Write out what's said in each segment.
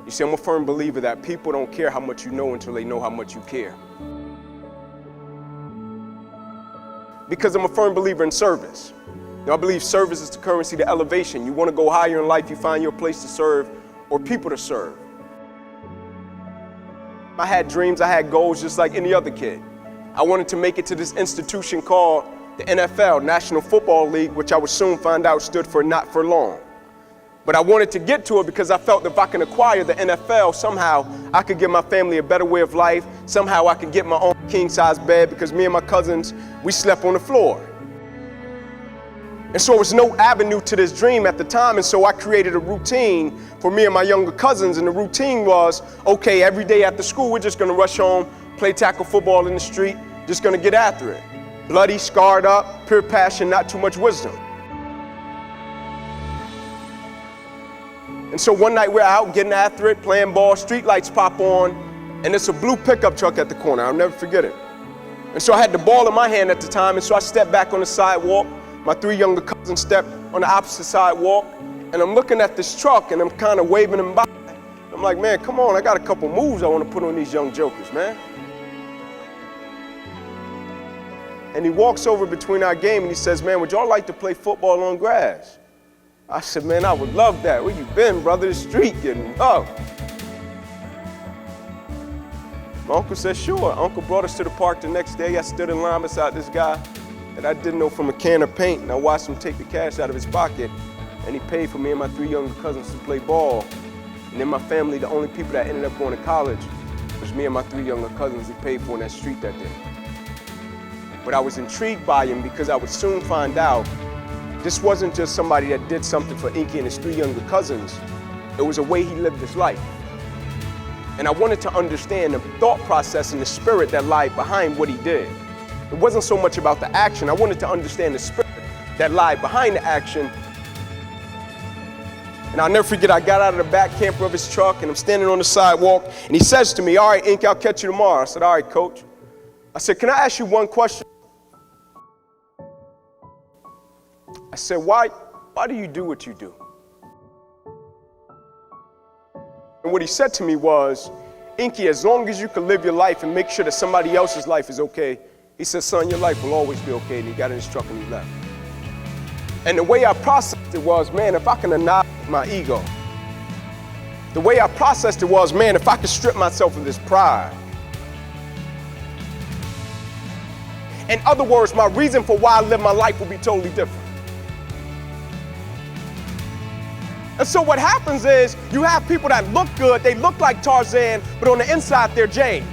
You see, I'm a firm believer that people don't care how much you know until they know how much you care. Because I'm a firm believer in service. You know, I believe service is the currency to elevation. You want to go higher in life, you find your place to serve or people to serve. I had dreams, I had goals just like any other kid. I wanted to make it to this institution called the NFL, National Football League, which I would soon find out stood for not for long. But I wanted to get to it because I felt if I can acquire the NFL, somehow I could give my family a better way of life. Somehow I could get my own king-size bed because me and my cousins, we slept on the floor. And so there was no avenue to this dream at the time, and so I created a routine for me and my younger cousins, and the routine was, okay, every day after school, we're just gonna rush home, play tackle football in the street, just gonna get after it. Bloody, scarred up, pure passion, not too much wisdom. And so one night we're out getting after it, playing ball, street lights pop on, and it's a blue pickup truck at the corner. I'll never forget it. And so I had the ball in my hand at the time, and so I stepped back on the sidewalk. My three younger cousins stepped on the opposite sidewalk, and I'm looking at this truck, and I'm kind of waving them by. I'm like, man, come on, I got a couple moves I want to put on these young jokers, man. And he walks over between our game, and he says, man, would y'all like to play football on grass? I said, man, I would love that. Where you been, brother? The street getting up. My uncle said, sure. Uncle brought us to the park the next day. I stood in line beside this guy that I didn't know from a can of paint, and I watched him take the cash out of his pocket, and he paid for me and my three younger cousins to play ball. And in my family, the only people that ended up going to college was me and my three younger cousins he paid for in that street that day. But I was intrigued by him because I would soon find out this wasn't just somebody that did something for Inky and his three younger cousins. It was a way he lived his life. And I wanted to understand the thought process and the spirit that lied behind what he did. It wasn't so much about the action. I wanted to understand the spirit that lied behind the action. And I'll never forget, I got out of the back camper of his truck, and I'm standing on the sidewalk, and he says to me, all right, Inky, I'll catch you tomorrow. I said, all right, coach. I said, can I ask you one question? I said, why do you do what you do? And what he said to me was, Inky, as long as you can live your life and make sure that somebody else's life is okay, he said, son, your life will always be okay. And he got in his truck and he left. And the way I processed it was, man, if I can annihilate my ego. The way I processed it was, man, if I could strip myself of this pride. In other words, my reason for why I live my life will be totally different. And so what happens is you have people that look good, they look like Tarzan, but on the inside they're Jane.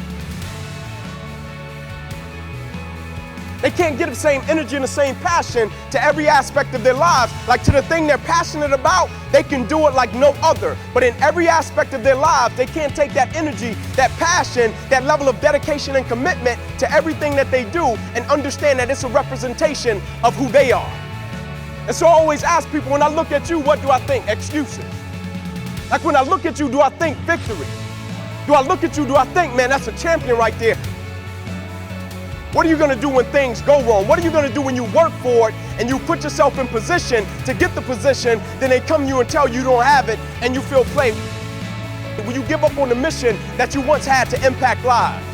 They can't get the same energy and the same passion to every aspect of their lives. Like to the thing they're passionate about, they can do it like no other. But in every aspect of their lives, they can't take that energy, that passion, that level of dedication and commitment to everything that they do and understand that it's a representation of who they are. And so I always ask people, when I look at you, what do I think? Excuses. Like when I look at you, do I think victory? Do I look at you, do I think, man, that's a champion right there? What are you gonna do when things go wrong? What are you gonna do when you work for it and you put yourself in position to get the position, then they come to you and tell you don't have it and you feel played? When you give up on the mission that you once had to impact lives?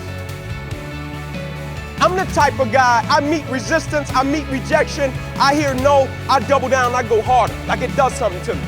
I'm the type of guy, I meet resistance, I meet rejection, I hear no, I double down, I go harder, like it does something to me.